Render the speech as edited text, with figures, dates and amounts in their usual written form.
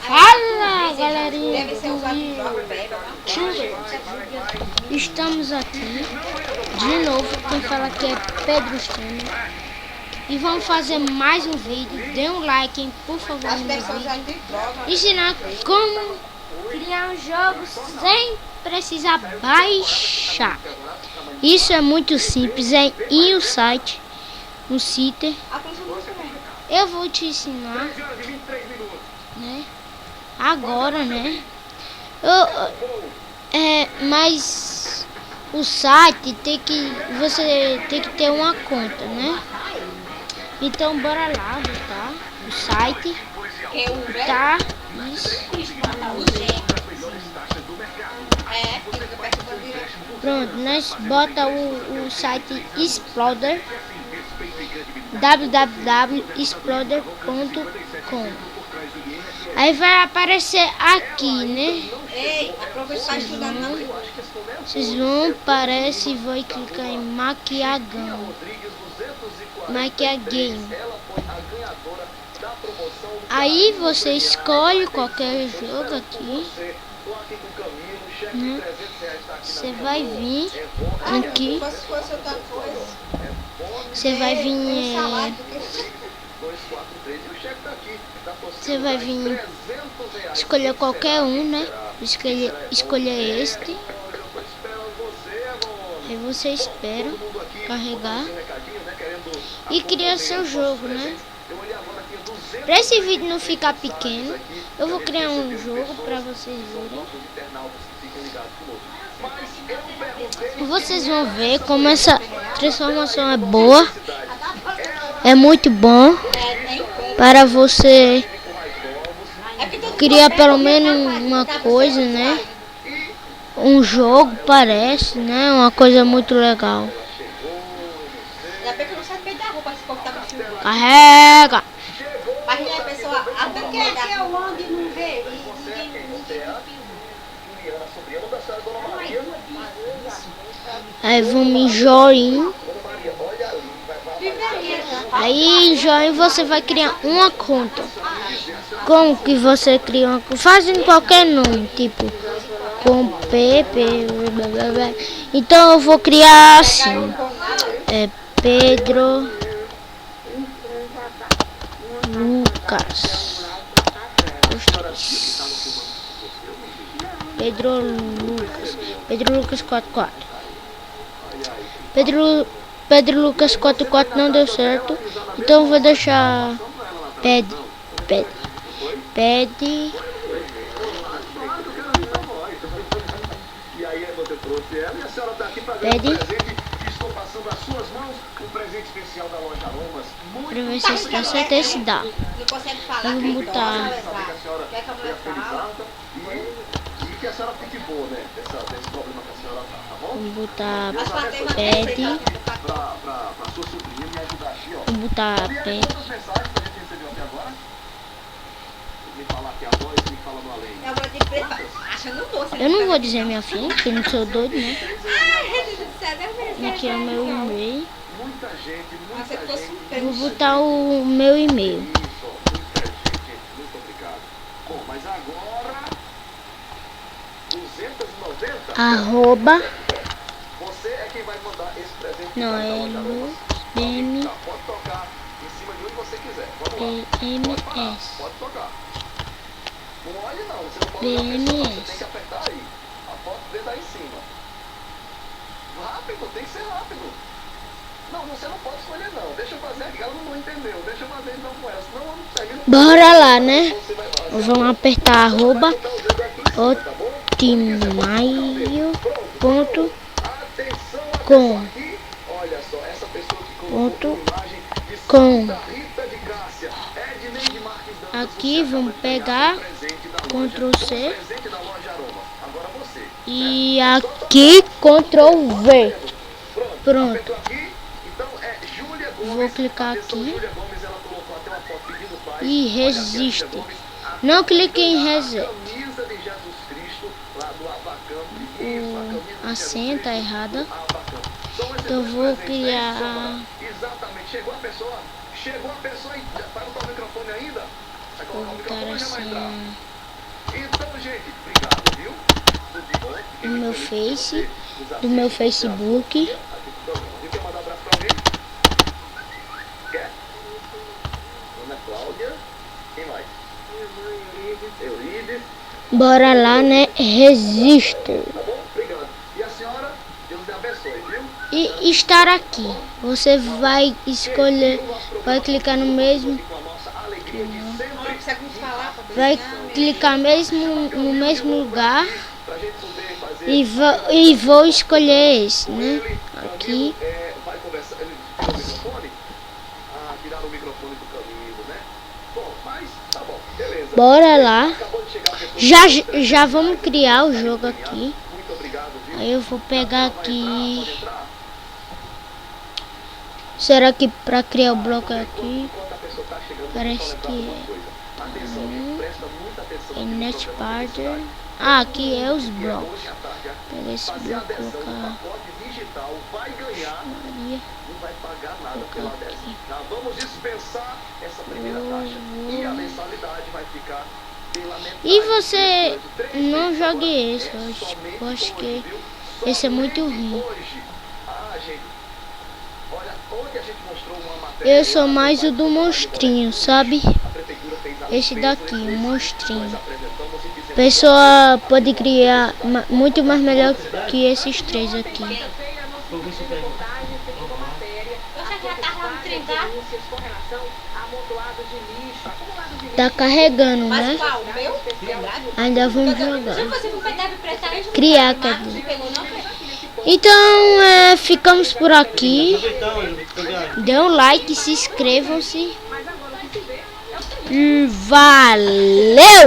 Fala, galerinha do YouTube. Estamos aqui de novo. Quem fala aqui é Pedro Stênio. E vamos fazer mais um vídeo. Dê um like, hein, por favor, no vídeo. Ensinar como criar um jogo sem precisar baixar. Isso é muito simples. É ir no site, no site. Eu vou te ensinar, né? Agora, né? Mas o site você tem que ter uma conta, né? Então bora lá, tá? O site tá isso. Pronto, nós bota o site Exploder, www.exploder.com. Aí vai aparecer aqui, né? Vocês vão aparecer e vão clicar em Maquiagame. Aí você escolhe qualquer jogo aqui, né? Você vai vir aqui. Você vai vir. Você vai vir escolher qualquer um, né? Escolher este. Aí você espera carregar e cria seu jogo, né? Para esse vídeo não ficar pequeno, eu vou criar um jogo para vocês verem. Vocês vão ver como essa transformação é boa. É muito bom para você criar pelo menos uma coisa, né? Um jogo parece, né? Uma coisa muito legal. Carrega! Aí vamos em join. Aí em join você vai criar uma conta. Como que você cria uma conta? Fazendo qualquer nome, tipo com Pepe, blá, blá, blá. Então eu vou criar assim, Pedro Lucas, Pedro Lucas 44. Pedro Lucas 44 não deu certo, então eu vou deixar Pede para ver se está certo, esse dá. Vamos botar Pede. Vamos botar Pede. Eu não vou dizer minha filha, porque eu não sou doido, né? Aqui é o meu e-mail. Vou botar o meu e-mail. Arroba. Não, é BMS. BMS. Rápido, tem que ser rápido. Não, você não pode escolher não. Deixa eu fazer aqui, ela não entendeu. Deixa eu fazer então com ela, senão eu não pego. Bora lá, né? Vamos apertar arroba hotmail.com. Aqui vamos pegar Ctrl+C e aqui Ctrl+V. Pronto. Vou clicar aqui e resiste. Não clique em reset. A senha tá errada. Então vou criar. Exatamente. Chegou a pessoa e para o microfone ainda. voltar assim Então, gente, obrigado, viu? Tudo de bom. no meu Face, do meu Facebook. E quer mandar um abraço pra alguém? Quer? Dona Cláudia. Quem mais? Minha mãe, Eurides. Bora lá, né? Register. Tá bom? Obrigado. E a senhora? Deus lhe abençoe, viu? E estar aqui. Você vai escolher, vai clicar no mesmo, Com a nossa alegria de sempre. vai clicar mesmo no mesmo lugar Pra gente poder fazer. e vou escolher esse, né? Ele, Aqui. vai conversar. Ele tirou o microfone? Ah, tiraram o microfone do Camilo, né? Bom, mas tá bom, beleza. Bora lá. Acabou de chegar a pessoa. Já vamos criar o jogo aqui. Muito obrigado, viu? Aí eu vou pegar Pode aqui. entrar? Será que para criar o bloco é aqui? Enquanto a pessoa tá chegando, Parece deixa eu só que lembrar uma coisa. Atenção, gente, presta muita atenção é aqui no Net programa Party. Universidade. Ah, aqui é os Que é blocos. hoje à tarde, Pegar esse fazer bloco, adesão no colocar. pacote digital, vai ganhar, Maria. não vai pagar nada pela adesão. Tá? Vamos dispensar essa primeira taxa. E a mensalidade vai ficar pela metade. E você Três não vezes. jogue Agora, esse hoje. somente Eu acho hoje, que viu? esse é muito Somente ruim. hoje. Ah, gente, olha, ontem a gente mostrou uma matéria. Eu sou mais o do monstrinho, sabe? A prefeitura fez a Esse limpeza daqui, desse o monstrinho. nós apresentamos e fizemos A pessoa pode criar muito mais melhor que esses três aqui. Tá carregando, né? Qual? O meu? Ainda vamos jogar. Se você for pegar e prestar, a gente Criar, não quer pegou, dizer. não, Fê? Então, ficamos por aqui. Dê um like, se inscrevam-se. E valeu!